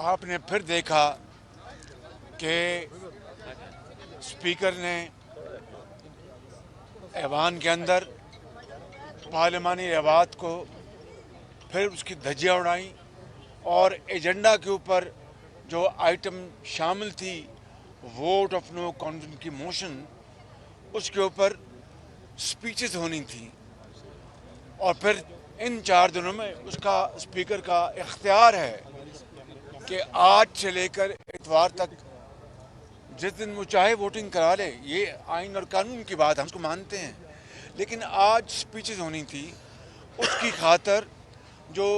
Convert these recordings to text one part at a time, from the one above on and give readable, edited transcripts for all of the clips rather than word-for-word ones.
آپ نے پھر دیکھا کہ اسپیکر نے ایوان کے اندر پارلیمانی روایات کو پھر اس کی دھجیاں اڑائیں اور ایجنڈا کے اوپر جو آئٹم شامل تھی ووٹ آف نو کانفیڈنس کی موشن، اس کے اوپر سپیچز ہونی تھیں، اور پھر ان 4 دنوں میں اس کا اسپیکر کا اختیار ہے کہ آج سے لے کر اتوار تک جس دن وہ چاہے ووٹنگ کرا لے. یہ آئین اور قانون کی بات ہم اس کو مانتے ہیں، لیکن آج سپیچز ہونی تھی. اس کی خاطر جو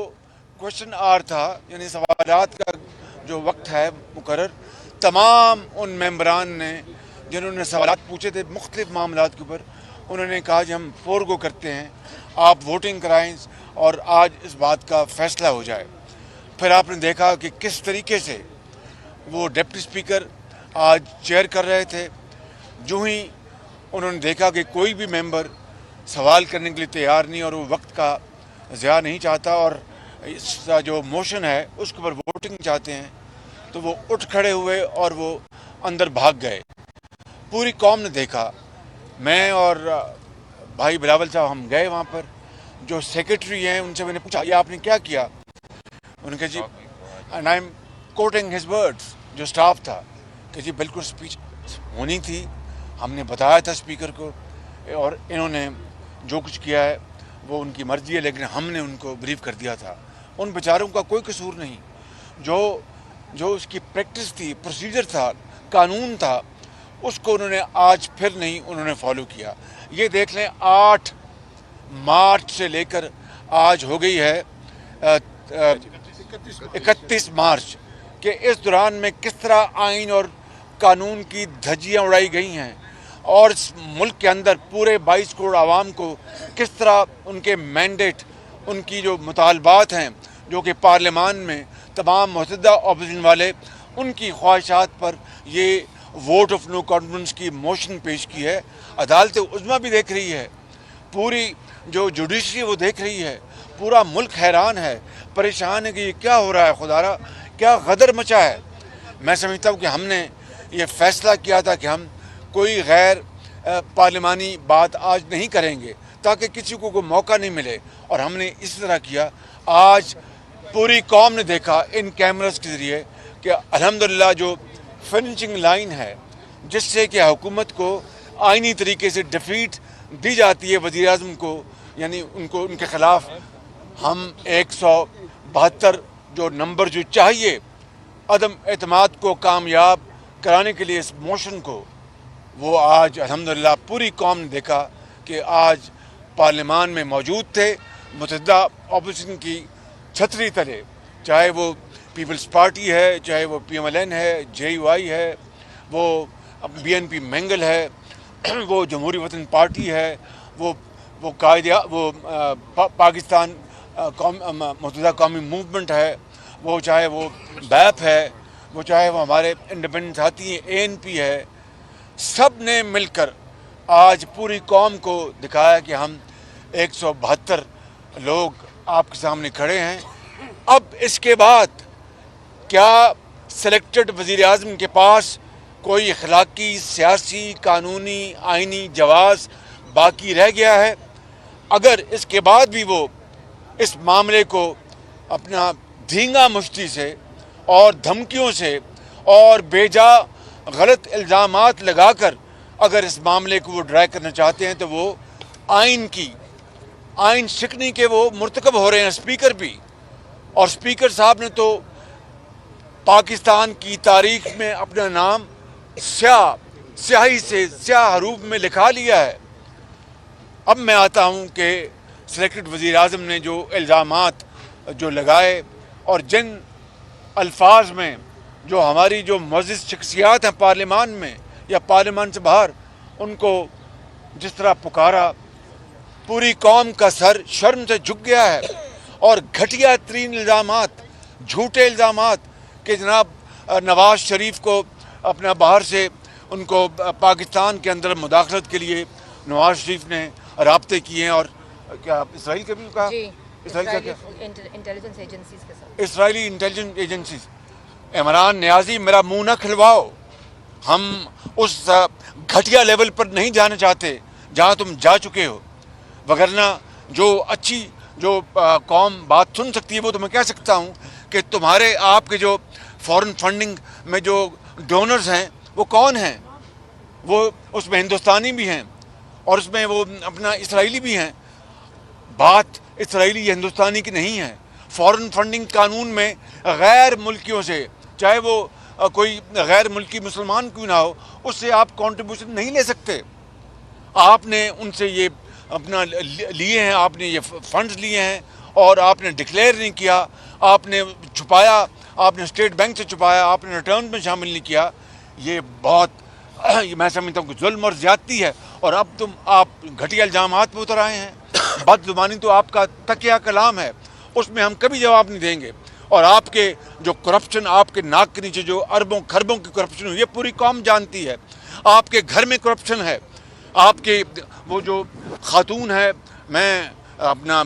کوشچن آور تھا، یعنی سوالات کا جو وقت ہے مقرر، تمام ان ممبران نے جنہوں نے سوالات پوچھے تھے مختلف معاملات کے اوپر، انہوں نے کہا کہ ہم فورگو کرتے ہیں، آپ ووٹنگ کرائیں اور آج اس بات کا فیصلہ ہو جائے. پھر آپ نے دیکھا کہ کس طریقے سے وہ ڈپٹی اسپیکر آج چیئر کر رہے تھے. جو ہی انہوں نے دیکھا کہ کوئی بھی ممبر سوال کرنے کے لیے تیار نہیں اور وہ وقت کا ضیاع نہیں چاہتا اور اس کا جو موشن ہے اس کے اوپر ووٹنگ چاہتے ہیں، تو وہ اٹھ کھڑے ہوئے اور وہ اندر بھاگ گئے. پوری قوم نے دیکھا. میں اور بھائی بلاول صاحب ہم گئے وہاں پر. جو سیکرٹری ہیں ان سے میں نے پوچھا یہ آپ نے کیا کیا؟ انہوں نے کہا جی and I am quoting his words, جو اسٹاف تھا، کہ جی بالکل اسپیچ ہونی تھی، ہم نے بتایا تھا اسپیکر کو، اور انہوں نے جو کچھ کیا ہے وہ ان کی مرضی ہے، لیکن ہم نے ان کو بریف کر دیا تھا. ان بیچاروں کا کوئی قصور نہیں. جو اس کی پریکٹس تھی، پروسیجر تھا، قانون تھا، اس کو انہوں نے آج پھر نہیں انہوں نے فالو کیا. یہ دیکھ لیں 8 مارچ سے لے کر آج ہو گئی ہے 31 مارچ، کہ اس دوران میں کس طرح آئین اور قانون کی دھجیاں اڑائی گئی ہیں، اور اس ملک کے اندر پورے 22 کروڑ عوام کو کس طرح ان کے مینڈیٹ، ان کی جو مطالبات ہیں جو کہ پارلیمان میں تمام متحدہ اپوزیشن والے ان کی خواہشات پر یہ ووٹ آف نو کانفیڈنس کی موشن پیش کی ہے. عدالت عظمیٰ بھی دیکھ رہی ہے، پوری جو جوڈیشری وہ دیکھ رہی ہے، پورا ملک حیران ہے، پریشان ہے کہ یہ کیا ہو رہا ہے. خدارا کیا غدر مچا ہے. میں سمجھتا ہوں کہ ہم نے یہ فیصلہ کیا تھا کہ ہم کوئی غیر پارلیمانی بات آج نہیں کریں گے تاکہ کسی کو کوئی موقع نہیں ملے، اور ہم نے اس طرح کیا. آج پوری قوم نے دیکھا ان کیمراز کے ذریعے کہ الحمدللہ جو فنشنگ لائن ہے جس سے کہ حکومت کو آئینی طریقے سے ڈیفیٹ دی جاتی ہے وزیر اعظم کو، یعنی ان کے خلاف ہم 172 جو نمبر جو چاہیے عدم اعتماد کو کامیاب کرانے کے لیے اس موشن کو، وہ آج الحمدللہ پوری قوم نے دیکھا کہ آج پارلیمان میں موجود تھے. متحدہ اپوزیشن کی چھتری تلے، چاہے وہ پیپلز پارٹی ہے، چاہے وہ PMLN ہے، JUI ہے، وہ BNP منگل ہے، وہ جمہوری وطن پارٹی ہے، وہ پاکستان متحدہ قومی موومنٹ ہے، وہ چاہے وہ بیپ ہے، وہ چاہے وہ ہمارے انڈیپینڈنٹ ساتھی ہیں ANP ہے. سب نے مل کر آج پوری قوم کو دکھایا کہ ہم 172 لوگ آپ کے سامنے کھڑے ہیں. اب اس کے بعد کیا سلیکٹڈ وزیر اعظم کے پاس کوئی اخلاقی، سیاسی، قانونی، آئینی جواز باقی رہ گیا ہے؟ اگر اس کے بعد بھی وہ اس معاملے کو اپنا دھینگا مشتی سے اور دھمکیوں سے اور بیجا غلط الزامات لگا کر اگر اس معاملے کو وہ ڈرائی کرنا چاہتے ہیں، تو وہ آئین شکنی کے وہ مرتکب ہو رہے ہیں اسپیکر بھی. اور اسپیکر صاحب نے تو پاکستان کی تاریخ میں اپنا نام سیاہی سے سیاہ حروف میں لکھا لیا ہے. اب میں آتا ہوں کہ سلیکٹڈ وزیر اعظم نے جو الزامات جو لگائے اور جن الفاظ میں جو ہماری جو معزز شخصیات ہیں پارلیمان میں یا پارلیمان سے باہر، ان کو جس طرح پکارا، پوری قوم کا سر شرم سے جھک گیا ہے. اور گھٹیا ترین الزامات، جھوٹے الزامات کہ جناب نواز شریف کو اپنا باہر سے ان کو پاکستان کے اندر مداخلت کے لیے نواز شریف نے رابطے کیے ہیں. اور کیا اسرائیل کے بھی کہا؟ جی، اسرائیل کا کیا؟ انٹیلیجنس ایجنسیز کے ساتھ. اسرائیلی انٹیلیجنس ایجنسیز. عمران نیازی میرا منہ نہ کھلواؤ. ہم اس گھٹیا لیول پر نہیں جانا چاہتے جہاں تم جا چکے ہو، وگرنہ جو اچھی جو قوم بات سن سکتی ہے وہ تو میں کہہ سکتا ہوں کہ تمہارے آپ کے جو فورن فنڈنگ میں جو ڈونرز ہیں وہ کون ہیں؟ وہ اس میں ہندوستانی بھی ہیں اور اس میں وہ اپنا اسرائیلی بھی ہیں. بات اسرائیلی یا ہندوستانی کی نہیں ہے. فورن فنڈنگ قانون میں غیر ملکیوں سے، چاہے وہ کوئی غیر ملکی مسلمان کیوں نہ ہو، اس سے آپ کنٹریبیوشن نہیں لے سکتے. آپ نے ان سے یہ اپنا لیے ہیں، آپ نے یہ فنڈز لیے ہیں اور آپ نے ڈکلیئر نہیں کیا، آپ نے چھپایا، آپ نے اسٹیٹ بینک سے چھپایا، آپ نے ریٹرن میں شامل نہیں کیا. یہ بہت میں سمجھتا ہوں کہ ظلم اور زیادتی ہے. اور اب آپ گھٹیا الزامات پہ اتر آئے ہیں. بد زبانی تو آپ کا تکیہ کلام ہے، اس میں ہم کبھی جواب نہیں دیں گے. اور آپ کے جو کرپشن، آپ کے ناک کے نیچے جو اربوں خربوں کی کرپشن ہے، یہ پوری قوم جانتی ہے. آپ کے گھر میں کرپشن ہے. آپ کے وہ جو خاتون ہے، میں اپنا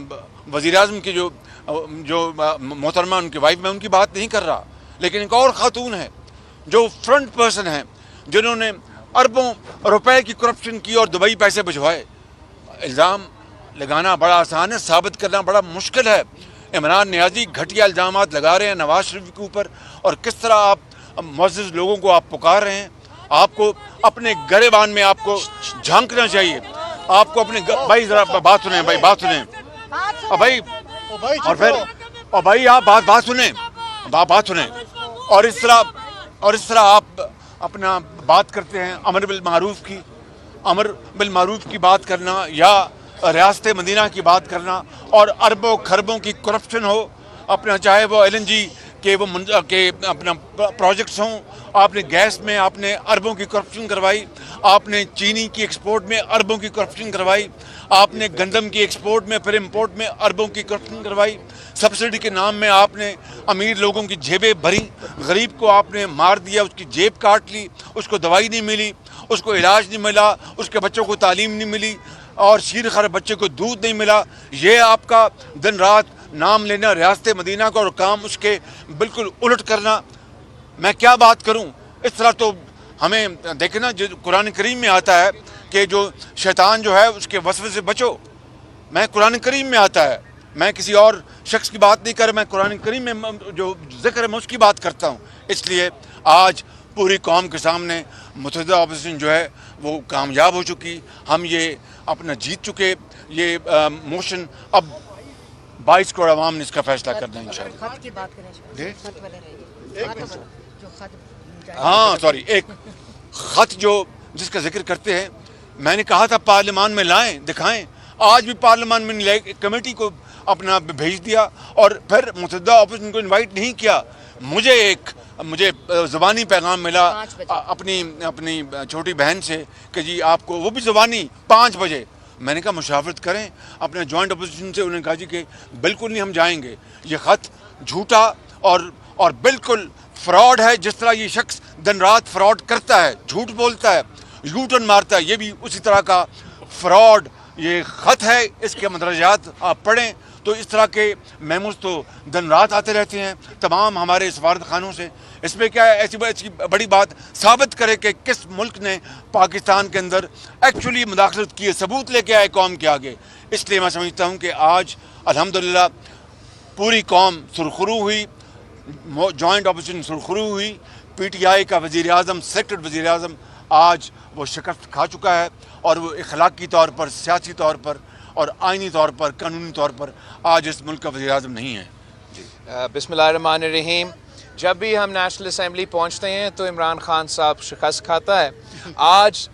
وزیر اعظم کی جو محترمہ ان کی وائف، میں ان کی بات نہیں کر رہا، لیکن ایک اور خاتون ہے جو فرنٹ پرسن ہیں، جنہوں نے اربوں روپے کی کرپشن کی اور دبئی پیسے بھجوائے. الزام لگانا بڑا آسان ہے، ثابت کرنا بڑا مشکل ہے. عمران نیازی گھٹیا الزامات لگا رہے ہیں نواز شریف کے اوپر، اور کس طرح آپ معزز لوگوں کو آپ پکار رہے ہیں. آپ کو اپنے گریبان میں آپ کو جھانکنا چاہیے. آپ کو اپنے بھائی ذرا بات سنیں، بھائی بات سنیں، بھائی، اور پھر اور بھائی آپ بات سنیں، بات سنیں. اور اس طرح آپ اپنا بات کرتے ہیں امر بالمعروف کی بات کرنا، یا ریاست مدینہ کی بات کرنا، اور اربوں خربوں کی کرپشن ہو اپنا، چاہے وہ LNG کہ وہ اپنا پروجیکٹس ہوں. آپ نے گیس میں آپ نے اربوں کی کرپشن کروائی. آپ نے چینی کی ایکسپورٹ میں اربوں کی کرپشن کروائی. آپ نے گندم کی ایکسپورٹ میں پھر امپورٹ میں اربوں کی کرپشن کروائی. سبسڈی کے نام میں آپ نے امیر لوگوں کی جیبیں بھری، غریب کو آپ نے مار دیا، اس کی جیب کاٹ لی، اس کو دوائی نہیں ملی، اس کو علاج نہیں ملا، اس کے بچوں کو تعلیم نہیں ملی، اور شیر خر بچے کو دودھ نہیں ملا. یہ آپ کا دن رات نام لینا ریاست مدینہ کا، اور کام اس کے بالکل الٹ کرنا. میں کیا بات کروں؟ اس طرح تو ہمیں دیکھنا، جو قرآن کریم میں آتا ہے کہ جو شیطان جو ہے اس کے وسوسے سے بچو. میں قرآن کریم میں آتا ہے، میں کسی اور شخص کی بات نہیں کر رہا، میں قرآن کریم میں جو ذکر ہے میں اس کی بات کرتا ہوں. اس لیے آج پوری قوم کے سامنے متحدہ اپوزیشن جو ہے وہ کامیاب ہو چکی. ہم یہ اپنا جیت چکے. یہ موشن اب 22 کروڑ عوام نے اس کا فیصلہ کرنا ہے انشاءاللہ. خط کی بات کریں، ہاں سوری، ایک خط جس کا ذکر کرتے ہیں، میں نے کہا تھا پارلیمان میں لائیں، دکھائیں. آج بھی پارلیمان میں نہیں، ایک کمیٹی کو اپنا بھیج دیا اور پھر متحدہ اپوزیشن کو انوائٹ نہیں کیا. مجھے زبانی پیغام ملا اپنی چھوٹی بہن سے کہ جی آپ کو، وہ بھی زبانی 5 بجے. میں نے کہا مشاورت کریں اپنے جوائنٹ اپوزیشن سے. انہوں نے کہا جی کہ بالکل نہیں، ہم جائیں گے. یہ خط جھوٹا اور بالکل فراڈ ہے. جس طرح یہ شخص دن رات فراڈ کرتا ہے، جھوٹ بولتا ہے، یو ٹرن مارتا ہے، یہ بھی اسی طرح کا فراڈ یہ خط ہے. اس کے مدرجات آپ پڑھیں تو اس طرح کے میموز تو دن رات آتے رہتے ہیں تمام ہمارے سفارت خانوں سے. اس میں کیا ہے ایسی بڑی بات ثابت کرے کہ کس ملک نے پاکستان کے اندر ایکچولی مداخلت کی ہے، ثبوت لے کے آئے قوم کے آگے. اس لیے میں سمجھتا ہوں کہ آج الحمدللہ پوری قوم سرخرو ہوئی، جوائنٹ اپوزیشن سرخرو ہوئی. PTI کا وزیر اعظم، سلیکٹڈ وزیر اعظم آج وہ شکست کھا چکا ہے، اور وہ اخلاقی طور پر، سیاسی طور پر اور آئینی طور پر، قانونی طور پر آج اس ملک کا وزیر اعظم نہیں ہے. بسم اللہ الرحمن الرحیم. جب بھی ہم نیشنل اسمبلی پہنچتے ہیں تو عمران خان صاحب شکست کھاتا ہے. آج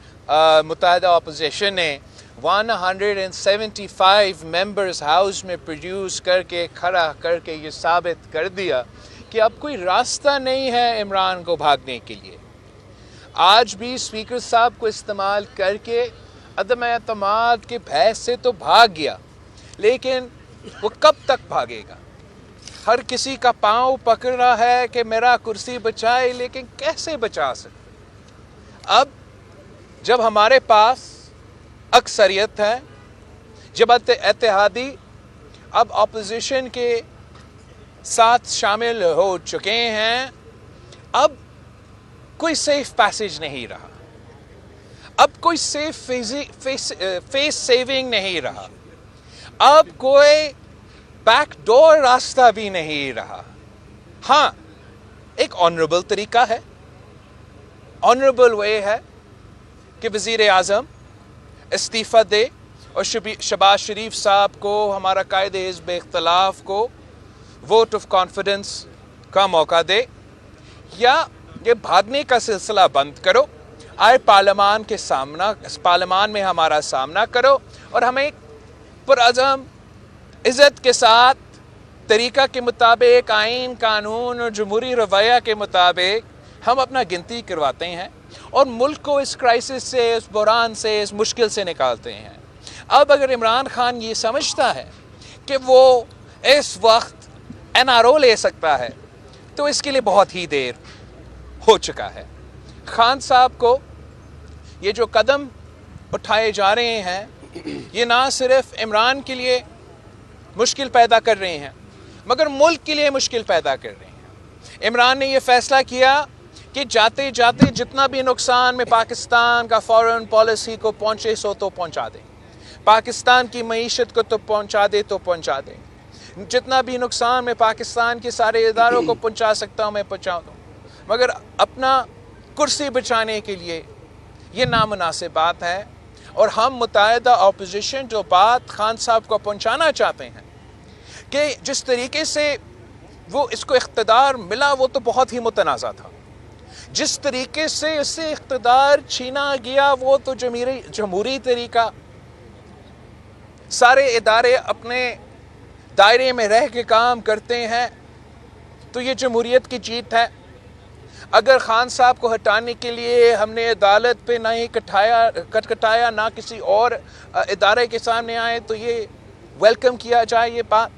متحدہ اپوزیشن نے 175 ممبرز ہاؤس میں پروڈیوس کر کے کھڑا کر کے یہ ثابت کر دیا کہ اب کوئی راستہ نہیں ہے عمران کو بھاگنے کے لیے. آج بھی اسپیکر صاحب کو استعمال کر کے عدم اعتماد کے بحث سے تو بھاگ گیا، لیکن وہ کب تک بھاگے گا؟ ہر کسی کا پاؤں پکڑ رہا ہے کہ میرا کرسی بچائے، لیکن کیسے بچا سکتے؟ اب جب ہمارے پاس اکثریت ہے، جب اتحادی اب اپوزیشن کے ساتھ شامل ہو چکے ہیں، अब कोई सेफ पैसेज नहीं रहा, अब कोई सेफ फेस सेविंग नहीं रहा, अब कोई बैकडोर रास्ता भी नहीं रहा। हाँ, एक ऑनरेबल तरीका है, ऑनरेबल वे है कि वज़ीर आज़म इस्तीफ़ा दे और शहबाज शरीफ साहब को, हमारा कायदे हिज़्ब इख्तिलाफ को वोट ऑफ कॉन्फिडेंस का मौका दे, या ये भागने का सिलसिला बंद करो, आए पार्लियामान में हमारा सामना करो और हमें पुरअज़म इज़्ज़त के साथ तरीक़ा के मुताबिक, आइन कानून और जमहूरी रवैया के मुताबिक हम अपना गिनती करवाते हैं और मुल्क को इस क्राइसिस से, इस बहरान से, इस मुश्किल से निकालते हैं। अब अगर इमरान खान ये समझता है कि वो इस वक्त NRO ले सकता है तो इसके लिए बहुत ही देर हो चुका है। खान साहब को ये जो कदम उठाए जा रहे हैं ये ना सिर्फ इमरान के लिए मुश्किल पैदा कर रहे हैं मगर मुल्क के लिए मुश्किल पैदा कर रहे हैं। इमरान ने ये फैसला किया कि जाते जाते जितना भी नुकसान में पाकिस्तान का फॉरेन पॉलिसी को पहुँचे सो तो पहुँचा दें, पाकिस्तान की मईशत को तो पहुँचा दे तो पहुँचा दें, जितना भी नुकसान मैं पाकिस्तान के सारे इदारों को पहुँचा सकता हूँ मैं पहुँचा दूँ, मगर अपना कुर्सी बचाने के लिए ये नामुनासिब बात है। और हम मुत्तहिदा अपोजिशन जो बात खान साहब को पहुँचाना चाहते हैं कि जिस तरीके से वो इसको इख्तिदार मिला वो तो बहुत ही मुतनाज़ा था, जिस तरीके से इससे इख्तिदार छीना गया वो तो जमहूरी तरीका, सारे इदारे अपने दायरे में रह के काम करते हैं तो ये जमहूरियत की जीत है। अगर खान साहब को हटाने के लिए हमने अदालत पे ना ही कटकटाया ना किसी और इदारे के सामने आए तो ये वेलकम किया जाए ये बात,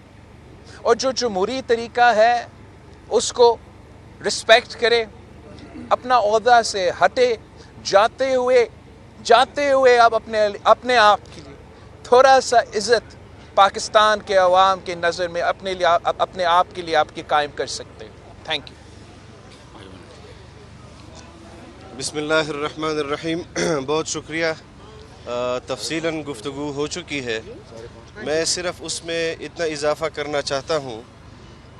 और जो जमहूरी तरीका है उसको रिस्पेक्ट करे, अपना ओहदा से हटे, जाते हुए अब अपने आप के लिए थोड़ा सा इज़्ज़त पाकिस्तान के अवाम के नज़र में अपने आप के लिए आपकी कायम कर सकते हैं। Thank you. बिस्मिल्लाहिर्रहमानिर्रहीम। बहुत शुक्रिया। तफसीलन गुफ्तगू हो चुकी है, मैं सिर्फ़ उसमें इतना इजाफ़ा करना चाहता हूँ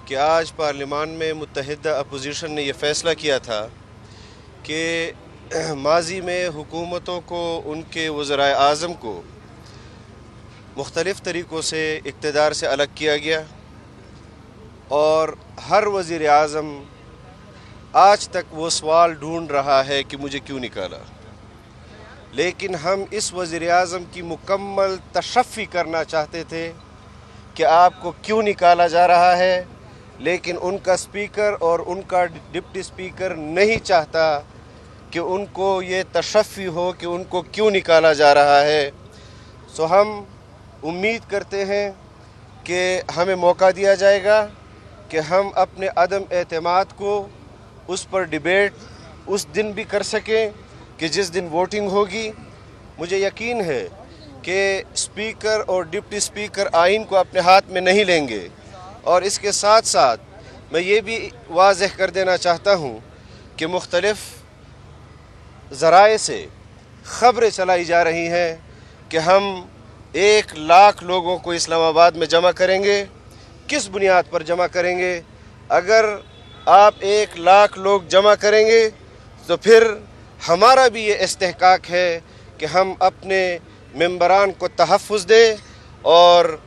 कि आज पार्लियामान में मुत्तहिदा अपोजिशन ने यह फ़ैसला किया था कि माजी में हुकूमतों को, उनके वज़राए आज़म को मुख्तलिफ़ तरीक़ों से इक़्तिदार से अलग किया गया और हर वज़ीर आज़म आज तक वो सवाल ढूंढ रहा है कि मुझे क्यों निकाला। लेकिन हम इस वज़ीर आज़म की मुकम्मल तशफ़ी करना चाहते थे कि आपको क्यों निकाला जा रहा है, लेकिन उनका स्पीकर और उनका डिप्टी स्पीकर नहीं चाहता कि उनको ये तशफ़ी हो कि उनको क्यों निकाला जा रहा है। सो हम उम्मीद करते हैं कि हमें मौका दिया जाएगा कि हम अपने अदम एतमाद को उस पर डिबेट उस दिन भी कर सकें कि जिस दिन वोटिंग होगी। मुझे यकीन है कि स्पीकर और डिप्टी स्पीकर आइन को अपने हाथ में नहीं लेंगे, और इसके साथ साथ मैं ये भी वाज़ेह कर देना चाहता हूँ कि मुख्तलिफ़ ज़राए से ख़बरें चलाई जा रही हैं कि हम 1 लाख लोगों को इस्लामाबाद में जमा करेंगे। किस बुनियाद पर जमा करेंगे? अगर आप 1 लाख लोग जमा करेंगे तो फिर हमारा भी ये इस्तेहकाक है कि हम अपने मेंबरान को तहफ़्फ़ुज़ दें, और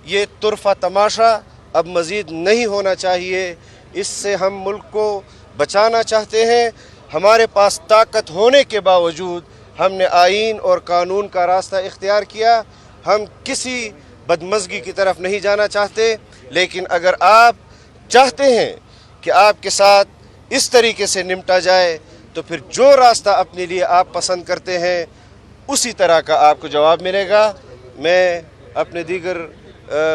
ये तुरफ़ा तमाशा अब मज़ीद नहीं होना चाहिए। इससे हम मुल्क को बचाना चाहते हैं। हमारे पास ताकत होने के बावजूद हमने आइन और कानून का रास्ता इख्तियार किया। हम किसी बदमज़गी की तरफ नहीं जाना चाहते, लेकिन अगर आप चाहते हैं कि आपके साथ इस तरीके से निपटा जाए तो फिर जो रास्ता अपने लिए आप पसंद करते हैं उसी तरह का आपको जवाब मिलेगा। मैं अपने दीगर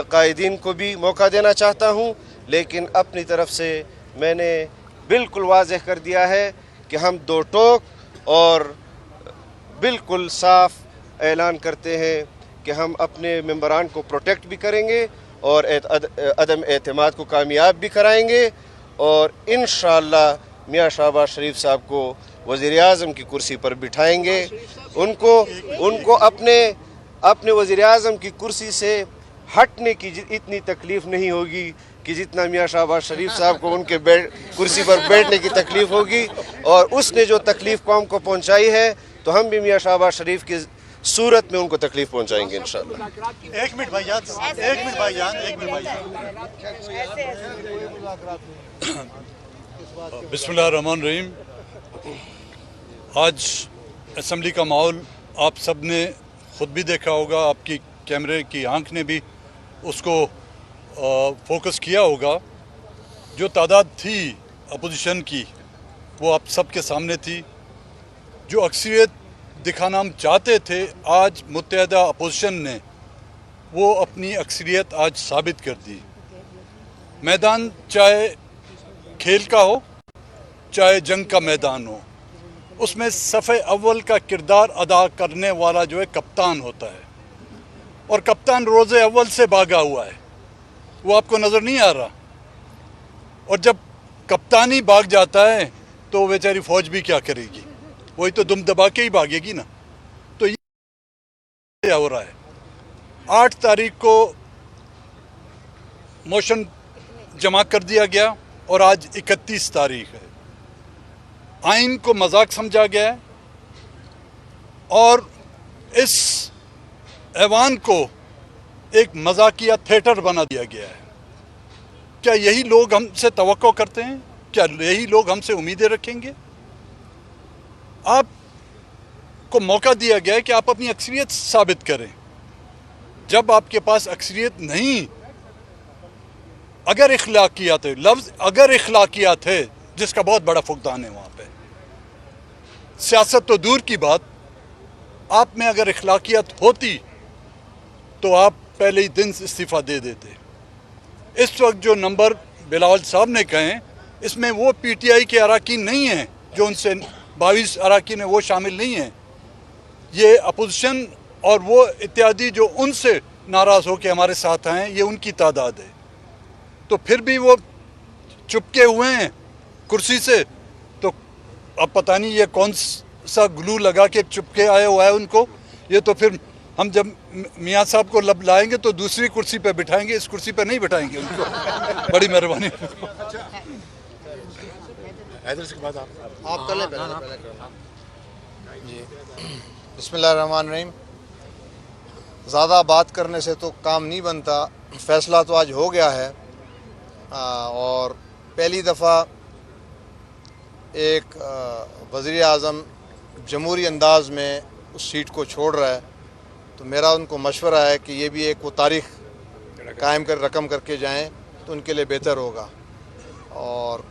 कायदीन को भी मौका देना चाहता हूं, लेकिन अपनी तरफ से मैंने बिल्कुल वाज़ेह कर दिया है कि हम 2 टोक और बिल्कुल साफ ऐलान करते हैं कि हम अपने मेंबरान को प्रोटेक्ट भी करेंगे और अदम एतमाद को कामयाब भी कराएंगे, और इंशाअल्लाह मियाँ शहबाज शरीफ साहब को वज़ीर आज़म की कुर्सी पर बिठाएंगे। उनको अपने वज़ीर आज़म की कुर्सी से हटने की इतनी तकलीफ़ नहीं होगी कि जितना मियाँ शहबाज शरीफ साहब को उनके कुर्सी पर बैठने की तकलीफ़ होगी। और उसने जो तकलीफ़ कौम को पहुँचाई है तो हम भी मियाँ शहबाज शरीफ की सूरत में उनको तकलीफ़ पहुँचाएंगे इंशाअल्लाह। एक मिनट भाईजान, एक मिनट भाईजान, एक मिनट भाईजान। बिस्मिल्लाहिर्रहमानिर्रहीम। आज असम्बली का माहौल आप सब ने ख़ुद भी देखा होगा, आपकी कैमरे की आंख ने भी उसको फोकस किया होगा। जो तादाद थी अपोजिशन की वो आप सब के सामने थी। जो अक्सरियत दिखाना हम चाहते थे, आज मुत्तहदा अपोजिशन ने वो अपनी अक्सरियत आज साबित कर दी। मैदान चाहे खेल का हो चाहे जंग का मैदान हो, उसमें सफ़े अव्वल का किरदार अदा करने वाला जो है कप्तान होता है, और कप्तान रोज़े अव्वल से भागा हुआ है, वो आपको नज़र नहीं आ रहा। और जब कप्तान ही भाग जाता है तो बेचारी फ़ौज भी क्या करेगी, वही तो दुम दबा के ही भागेगी ना। तो ये हो रहा है। 8 तारीख को मोशन जमा कर दिया गया और आज 31 तारीख है। आइन को मजाक समझा गया है और इस ऐवान को एक मजाकिया थिएटर बना दिया गया है। क्या यही लोग हमसे तवक्को करते हैं? क्या यही लोग हमसे उम्मीदें रखेंगे? आपको मौका दिया गया है कि आप अपनी अक्सरियत साबित करें। जब आपके पास अक्सरियत नहीं, अगर इखलाकियात है, लफ्ज़ अगर इखलाकियात है, जिसका बहुत बड़ा फुकदान है वहाँ पे, सियासत तो दूर की बात, आप में अगर इखलाकियात होती तो आप पहले ही दिन से इस्तीफ़ा दे देते। इस वक्त जो नंबर बिलावल साहब ने कहे, इसमें वो पीटीआई के अराकीन नहीं हैं, जो उनसे 22 अराकीन है वो शामिल नहीं हैं। ये अपोजिशन और वो इत्यादि जो उनसे नाराज़ हो के हमारे साथ आए, ये उनकी तादाद है। तो फिर भी वो चुपके हुए हैं कुर्सी से, तो अब पता नहीं ये कौन सा ग्लू लगा के चुपके आया हुआ है उनको। ये तो फिर हम जब मियाँ साहब को लब लाएंगे तो दूसरी कुर्सी पे बिठाएंगे, इस कुर्सी पे नहीं बिठाएंगे उनको। बड़ी मेहरबानी। आप कर लें जी। बिस्मिल्लाहिर्रहमानिर्रहीम। ज़्यादा बात करने से तो काम नहीं बनता, फ़ैसला तो आज हो गया है। और पहली दफ़ा एक वज़ीर आज़म जमहूरी अंदाज में उस सीट को छोड़ रहा है, तो मेरा उनको मशवरा है कि ये भी एक वो तारीख़ कायम कर रकम करके जाएं तो उनके लिए बेहतर होगा। और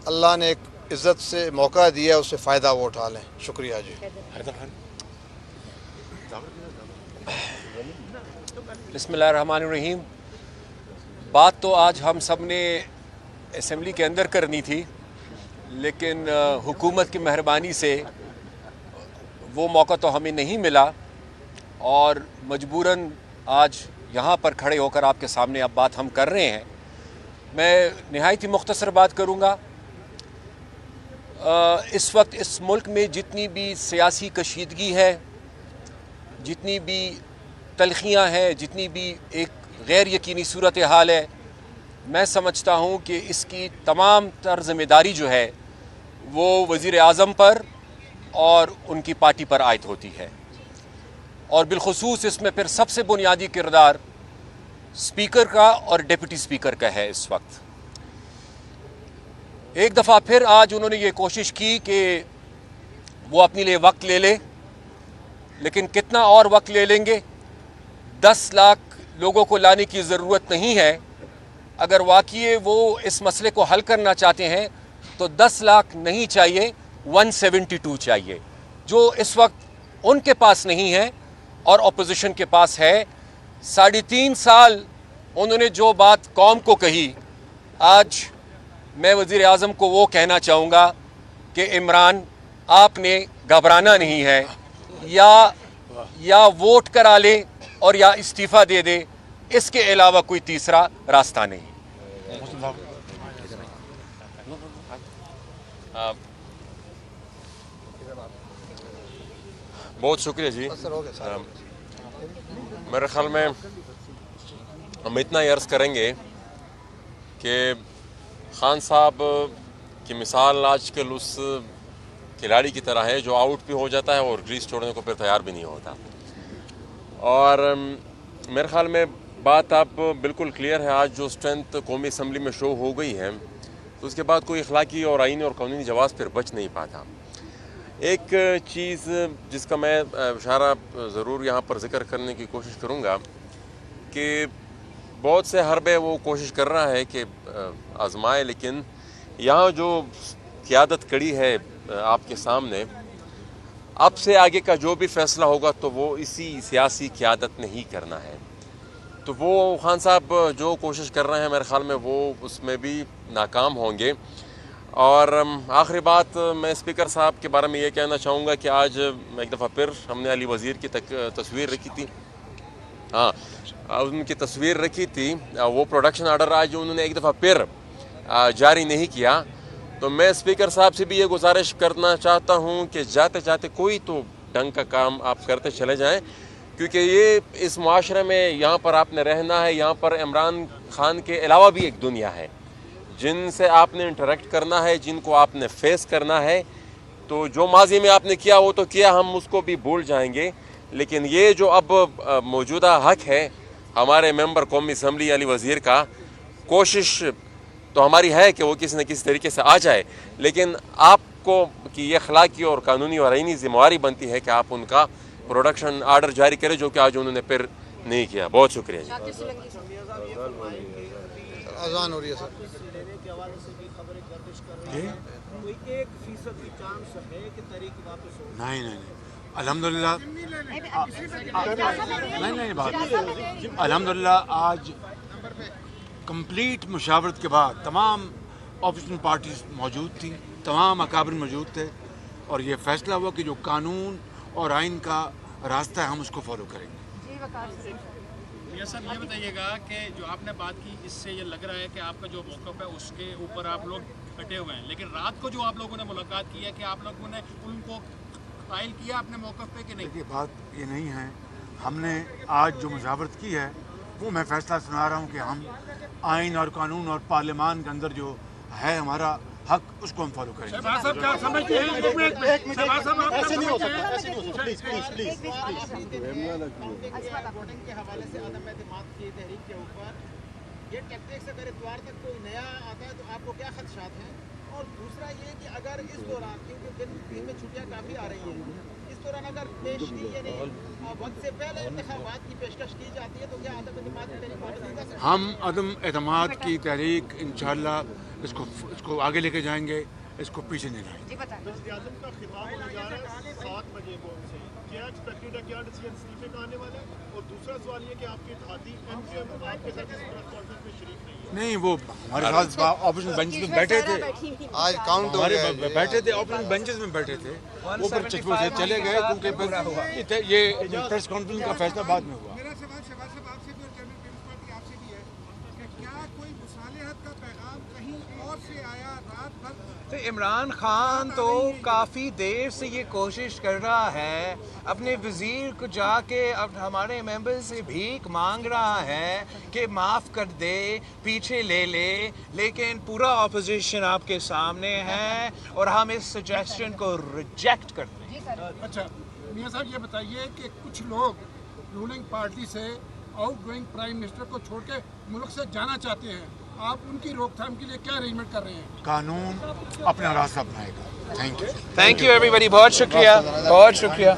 अल्लाह ने एक इज़्ज़त से मौका दिया, उससे फ़ायदा वो उठा लें। शुक्रिया जी। बिस्मिल्लाहिर्रहमानिर्रहीम। बात तो आज हम सब ने असेंबली के अंदर करनी थी, लेकिन हुकूमत की मेहरबानी से वो मौका तो हमें नहीं मिला और मजबूरन आज यहाँ पर खड़े होकर आपके सामने अब बात हम कर रहे हैं। मैं निहायत ही मुख्तसर बात करूँगा। इस वक्त इस मुल्क में जितनी भी सियासी कशीदगी है, जितनी भी तलखियाँ हैं, जितनी भी एक गैर यकीनी सूरत हाल है, मैं समझता हूँ कि इसकी तमाम तर ज़िम्मेदारी जो है वो वज़ीर आज़म पर और उनकी पार्टी पर आयद होती है। और बिलखुसूस इसमें फिर सबसे बुनियादी किरदार स्पीकर का और डिप्टी स्पीकर का है। इस वक्त एक दफ़ा फिर आज उन्होंने ये कोशिश की कि वो अपने लिए वक्त ले ले, लेकिन कितना और वक्त ले लेंगे? 10 लाख लोगों को लाने की ज़रूरत नहीं है। अगर वाकई वो इस मसले को हल करना चाहते हैं तो 10 लाख नहीं चाहिए, 172 चाहिए, जो इस वक्त उनके पास नहीं है और अपोजिशन के पास है। 3.5 साल उन्होंने जो बात कौम को कही, आज मैं वज़ीर आज़म को वो कहना चाहूँगा कि इमरान, आपने घबराना नहीं है, या वोट करा ले और या इस्तीफ़ा दे दे, इसके अलावा कोई तीसरा रास्ता नहीं। बहुत शुक्रिया जी। मेरे ख्याल में हम इतना ही अर्ज़ करेंगे कि खान साहब की मिसाल आजकल उस खिलाड़ी की तरह है जो आउट भी हो जाता है और ग्रीस छोड़ने को फिर तैयार भी नहीं होता। और मेरे ख्याल में बात अब बिल्कुल क्लियर है। आज जो स्ट्रेंथ कौमी असम्बली में शो हो गई है तो उसके बाद कोई अखलाकी और आईनी और कानूनी जवाब फिर बच नहीं पाता। एक चीज़ जिसका मैं इशारा ज़रूर यहाँ पर ज़िक्र करने की कोशिश करूँगा कि बहुत से हरबे वो कोशिश कर रहा है कि आजमाए, लेकिन यहाँ जो क़यादत कड़ी है आपके सामने, अब से आगे का जो भी फ़ैसला होगा तो वो इसी सियासी क़यादत ने ही करना है। तो वो खान साहब जो कोशिश कर रहे हैं मेरे ख़्याल में वो उसमें भी नाकाम होंगे। और आखिरी बात मैं स्पीकर साहब के बारे में ये कहना चाहूँगा कि आज एक दफ़ा फिर हमने अली वज़ीर की तस्वीर रखी थी, हाँ उनकी तस्वीर रखी थी, वो प्रोडक्शन आर्डर आज उन्होंने एक दफ़ा फिर जारी नहीं किया। तो मैं स्पीकर साहब से भी ये गुजारिश करना चाहता हूँ कि जाते जाते कोई तो ढंग का काम आप करते चले जाएं, क्योंकि ये इस माशरे में यहाँ पर आपने रहना है। यहाँ पर इमरान खान के अलावा भी एक दुनिया है जिनसे आपने इंटरेक्ट करना है, जिनको आपने फेस करना है। तो जो माजी में आपने किया वो तो किया, हम उसको भी भूल जाएंगे, लेकिन ये जो अब मौजूदा हक है हमारे मेंबर कौमी असम्बली अली वज़ीर का, कोशिश तो हमारी है कि वो किसी न किसी तरीके से आ जाए, लेकिन आपको कि ये अखलाकी और कानूनी और आईनी ज़िम्मेवारी बनती है कि आप उनका प्रोडक्शन आर्डर जारी करें, जो कि आज उन्होंने फिर नहीं किया। बहुत शुक्रिया जी। अजान हो रही है सर। नहीं अल्हम्दुलिल्लाह, नहीं बात अल्हम्दुलिल्लाह आज कंप्लीट मुशावरत के बाद तमाम ऑपोजिशन पार्टीज मौजूद थी, तमाम अकाबिर मौजूद थे और ये फैसला हुआ कि जो कानून और आइन का रास्ता है हम उसको फॉलो करेंगे। ये सर ये बताइएगा कि जो आपने बात की इससे ये लग रहा है कि आपका जो मौक़िफ़ है उसके ऊपर आप लोग डटे हुए हैं, लेकिन रात को जो आप लोगों ने मुलाकात की है कि आप लोगों ने उनको फाइल किया अपने मौक़िफ़ पे कि नहीं? देखिए बात ये नहीं है, हमने आज जो मुशावरत की है वो मैं फैसला सुना रहा हूँ कि हम आइन और कानून और पार्लियामान के अंदर जो है हमारा हक उसको हम फॉलो करेंगे। शहबाज साहब क्या समझते हैं? शहबाज साहब आप क्या समझते हैं? वोटिंग के हवाले से अदम एतमाद की तहरीक के ऊपर ये टैक्टिक्स अगर इतवार तक कोई नया आता है तो आपको क्या खदशात हैं? और दूसरा ये कि अगर इस दौरान, क्योंकि दिन में छुट्टियाँ काफ़ी आ रही हैं, इस दौरान अगर पेशगी यानी वक्त से पहले इंतखाबात की पेशकश की जाती है तो क्या अदम एतमाद की तहरीक वापस नहीं जा सकती? हम अदम एतमाद की तहरीक इंशाअल्लाह इसको आगे लेके जाएंगे, इसको पीछे नहीं लाएंगे। वज़ीर-ए-आज़म का खिताब होने जा रहा है 7 बजे को से, क्या एक्सपेक्टेड है, क्या डिसीजन इस्तीफे का आने वाला है? और दूसरा सवाल ये कि आपके इत्तेहादी एमसीएम आपके साथ इस प्रेस कॉन्फ्रेंस में शरीक नहीं है। नहीं, वो हमारे साथ ऑपोजिशन बेंचेस में बैठे थे, आज काउंट हो गया है। बैठे थे ऑपोजिशन बेंचेस में बैठे थे, वो फिर चले गए क्योंकि ये प्रेस कॉन्फ्रेंस का फैसला बाद में हुआ। मेरा सवाल शहबाज साहब आपसे भी और चेयरमैन पीपल्स पार्टी आपसे भी है कि क्या कोई मुसालिहत का पैगाम कहीं और से आया रात भर? तो इमरान खान तो काफ़ी देर से ये कोशिश कर रहा है, अपने वज़ीर को जाके अब हमारे मेंबर से भीख मांग रहा है कि माफ़ कर दे, पीछे ले ले, लेकिन पूरा ऑपोजिशन आपके सामने है और हम इस सजेशन को रिजेक्ट करते हैं। अच्छा मियाँ साहब ये बताइए कि कुछ लोग रूलिंग पार्टी से आउटगोइंग प्राइम मिनिस्टर को छोड़ के मुल्क से जाना चाहते हैं, आप उनकी रोकथाम के लिए क्या अरेंजमेंट कर रहे हैं? कानून अपना रास्ता अपनाएगा। थैंक यू एवरीबॉडी, बहुत शुक्रिया, बहुत शुक्रिया।